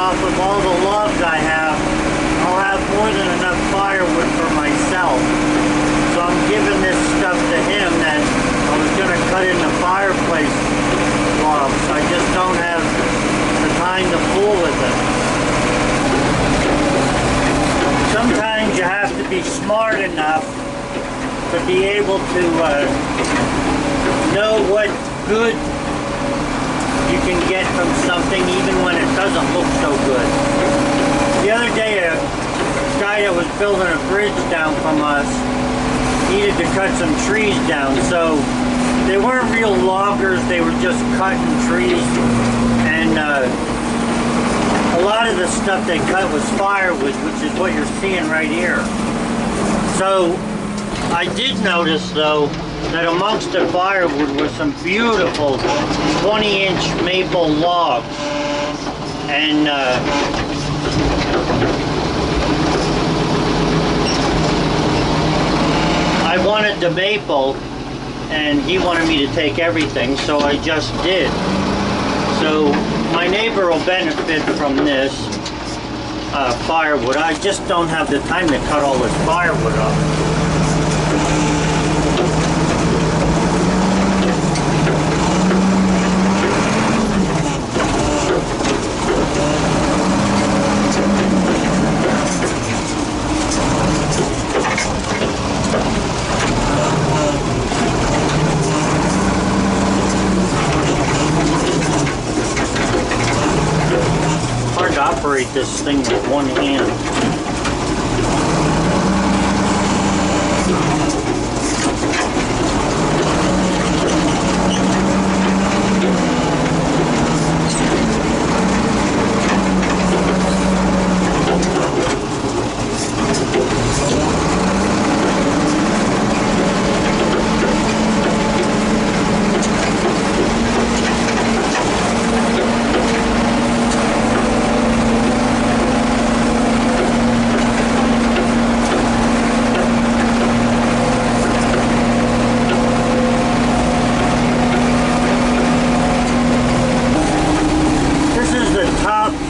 off of all the logs I have, I'll have more than enough firewood for myself. So I'm giving this stuff to him that I was going to cut in the fireplace logs. I just don't have the time to fool with it. Sometimes you have to be smart enough to be able to know what good you can get from something even when it doesn't look so good. The other day a guy that was building a bridge down from us needed to cut some trees down, so they weren't real loggers, they were just cutting trees, and a lot of the stuff they cut was firewood, which is what you're seeing right here. So I did notice though that amongst the firewood were some beautiful 20-inch maple logs, and I wanted the maple and he wanted me to take everything, so I just did. So my neighbor will benefit from this firewood. I just don't have the time to cut all this firewood up. Hard to operate this thing with one hand.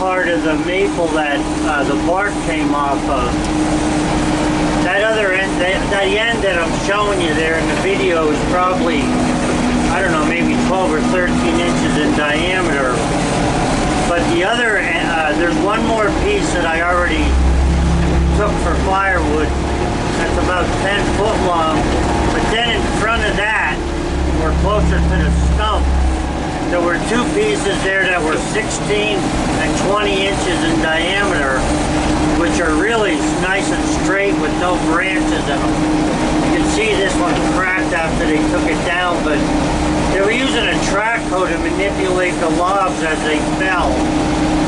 Part of the maple that the bark came off of. That other end, that end that I'm showing you there in the video is probably, I don't know, maybe 12 or 13 inches in diameter. But the other, there's one more piece that I already took for firewood that's about 10 foot long. But then in front of that, or closer to the stump, there were two pieces there that were 16 and 20 inches in diameter, which are really nice and straight with no branches in them. You can see this one cracked after they took it down, but they were using a track hoe to manipulate the logs as they fell.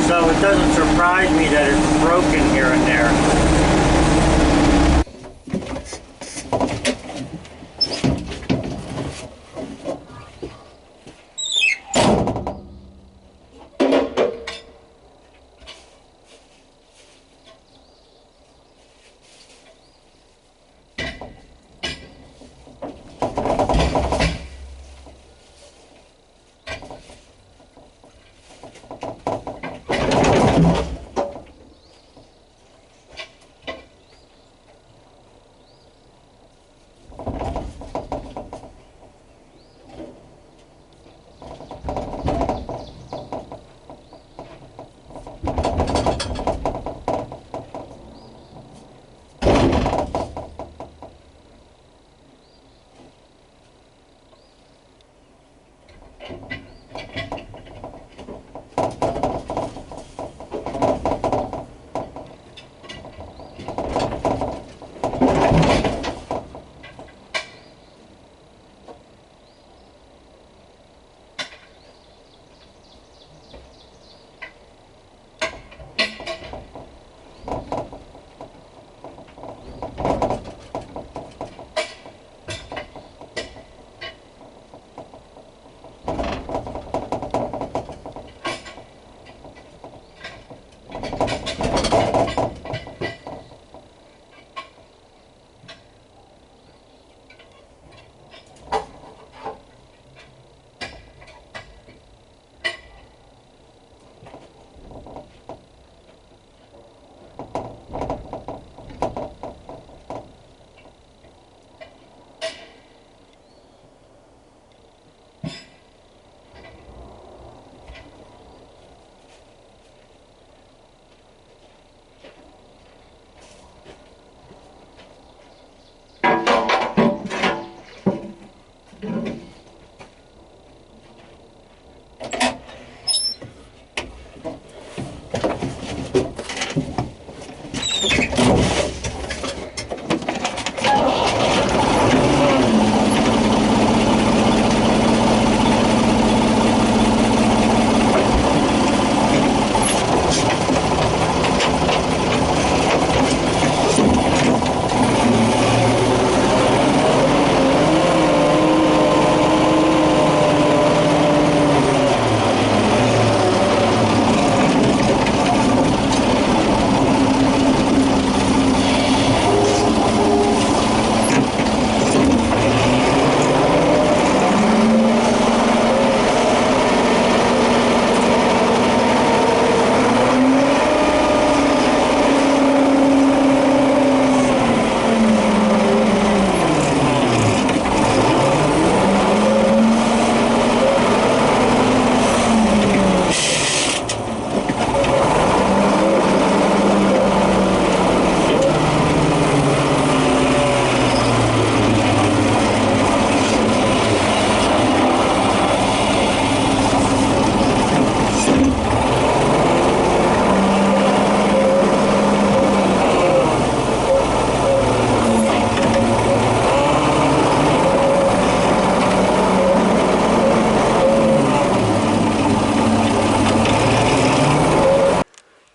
So it doesn't surprise me that it's broken here and there.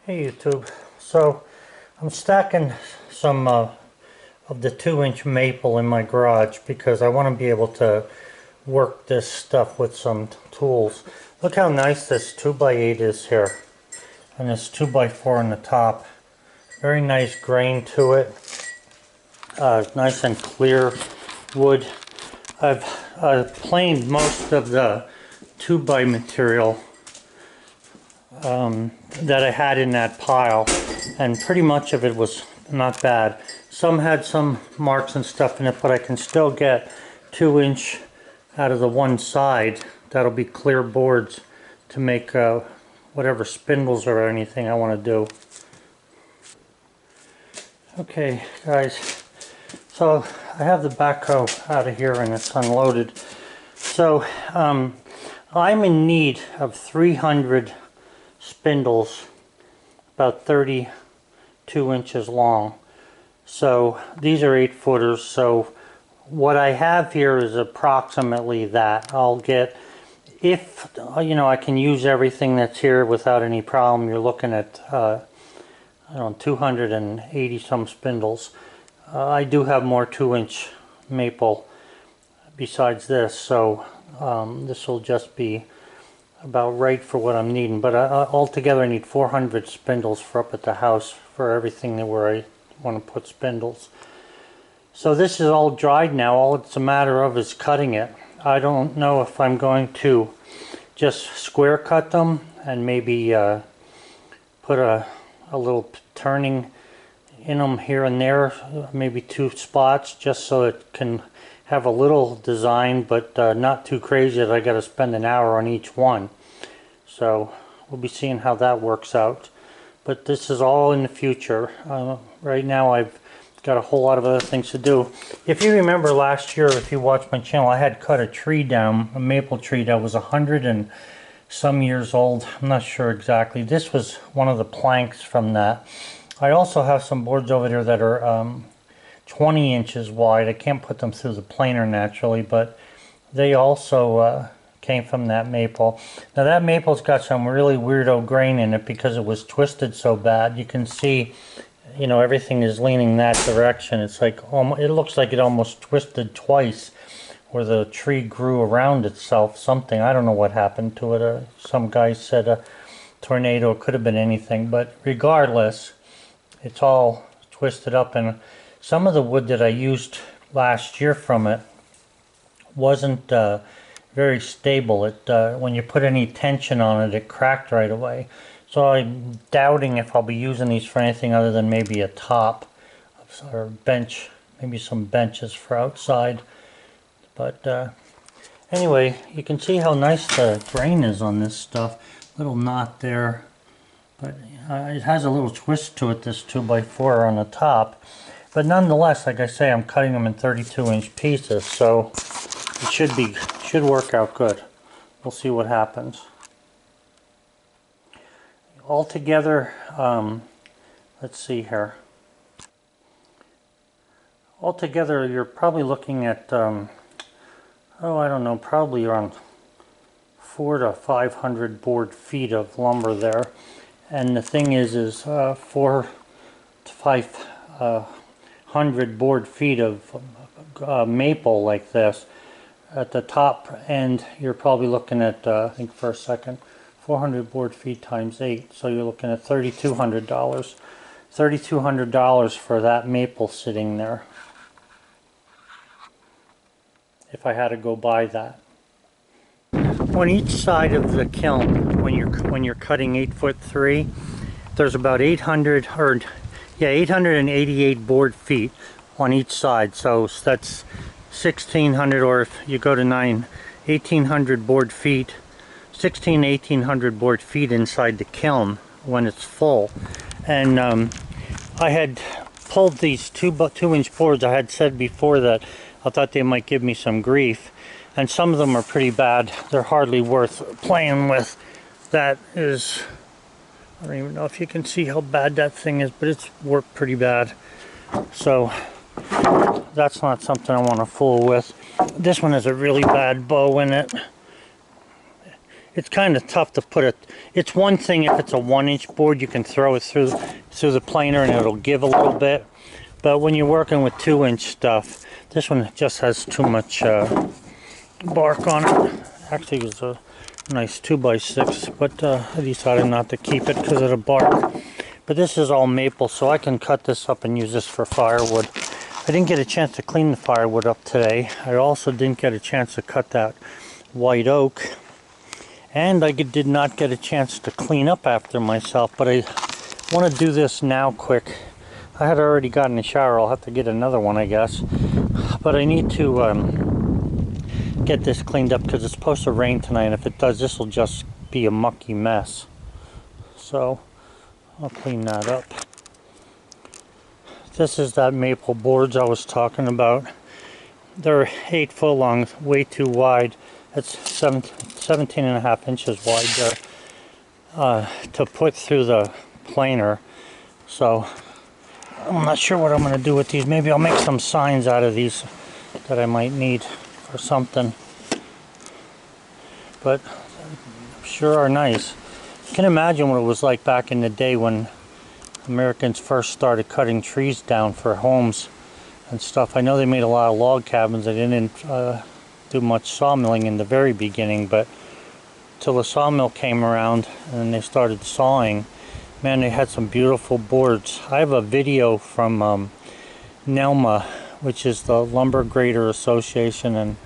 Hey YouTube, so I'm stacking some of the 2-inch maple in my garage because I want to be able to work this stuff with some tools. Look how nice this 2x8 is here, and this 2x4 on the top. Very nice grain to it, nice and clear wood. I've planed most of the 2x material that I had in that pile, and pretty much of it was not bad. Some had some marks and stuff in it, but I can still get 2-inch out of the one side. That'll be clear boards to make whatever spindles or anything I want to do. Okay guys, so I have the backhoe out of here and it's unloaded. So I'm in need of 300 spindles, about 32 inches long. So these are 8-footers, so what I have here is approximately that. I'll get, if you know, I can use everything that's here without any problem, you're looking at I don't know, 280 some spindles. I do have more 2-inch maple besides this, so this will just be about right for what I'm needing. But altogether I need 400 spindles for up at the house for everything where I want to put spindles. So this is all dried now. All it's a matter of is cutting it. I don't know if I'm going to just square cut them and maybe put a little turning in them here and there, maybe 2 spots, just so it can have a little design, but not too crazy that I got to spend an hour on each one. So we'll be seeing how that works out. But this is all in the future. Right now I've got a whole lot of other things to do. If you remember last year, if you watched my channel, I had cut a tree down, a maple tree that was 100 and some years old. I'm not sure exactly. This was one of the planks from that. I also have some boards over there that are 20 inches wide. I can't put them through the planer naturally, but they also came from that maple. Now that maple's got some really weirdo grain in it because it was twisted so bad. You can see, you know, everything is leaning that direction. It's like, it looks like it almost twisted twice, where the tree grew around itself. Something, I don't know what happened to it. Some guy said a tornado, could have been anything, but regardless, it's all twisted up. And some of the wood that I used last year from it wasn't very stable. It when you put any tension on it, it cracked right away. So I'm doubting if I'll be using these for anything other than maybe a top or bench, maybe some benches for outside. But anyway, you can see how nice the grain is on this stuff. Little knot there, but it has a little twist to it, this 2x4 on the top. But nonetheless, like I say, I'm cutting them in 32-inch pieces, so it should work out good. We'll see what happens. Altogether, let's see here. Altogether, you're probably looking at, oh, I don't know, probably around 400 to 500 board feet of lumber there. And the thing is 400 to 500 board feet of maple like this. At the top end, you're probably looking at, I think for a second, 400 board feet times 8, so you're looking at $3,200. $3,200 for that maple sitting there, if I had to go buy that. On each side of the kiln, when you're cutting 8'3", there's about 888 board feet on each side. So that's 1,600, or if you go to 1,800 board feet, 1,800 board feet inside the kiln when it's full. And I had pulled these 2-inch boards. I had said before that I thought they might give me some grief, and some of them are pretty bad. They're hardly worth playing with. That is, I don't even know if you can see how bad that thing is, but it's worked pretty bad. So that's not something I want to fool with. This one has a really bad bow in it. it's kind of tough to put it. It's one thing if it's a 1-inch board, you can throw it through the planer and it'll give a little bit. But when you're working with 2-inch stuff, this one just has too much bark on it. Actually, it's a nice 2x6, but I decided not to keep it because of the bark. But this is all maple, so I can cut this up and use this for firewood. I didn't get a chance to clean the firewood up today. I also didn't get a chance to cut that white oak. And I did not get a chance to clean up after myself, but I want to do this now quick. I had already gotten a shower. I'll have to get another one, I guess. But I need to get this cleaned up because it's supposed to rain tonight, and if it does, this will just be a mucky mess. So I'll clean that up. This is that maple boards I was talking about. They're 8 foot long, way too wide. It's 17.5 inches wide there to put through the planer. So I'm not sure what I'm going to do with these. Maybe I'll make some signs out of these that I might need for something. But sure are nice. You can imagine what it was like back in the day when Americans first started cutting trees down for homes and stuff. I know they made a lot of log cabins. They didn't do much sawmilling in the very beginning, but till the sawmill came around and they started sawing, man, they had some beautiful boards. I have a video from NELMA, which is the Lumber Grader Association, and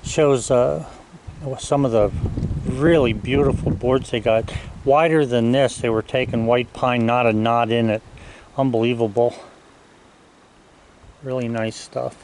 shows some of the really beautiful boards they got. Wider than this. They were taking white pine, not a knot in it. Unbelievable. Really nice stuff.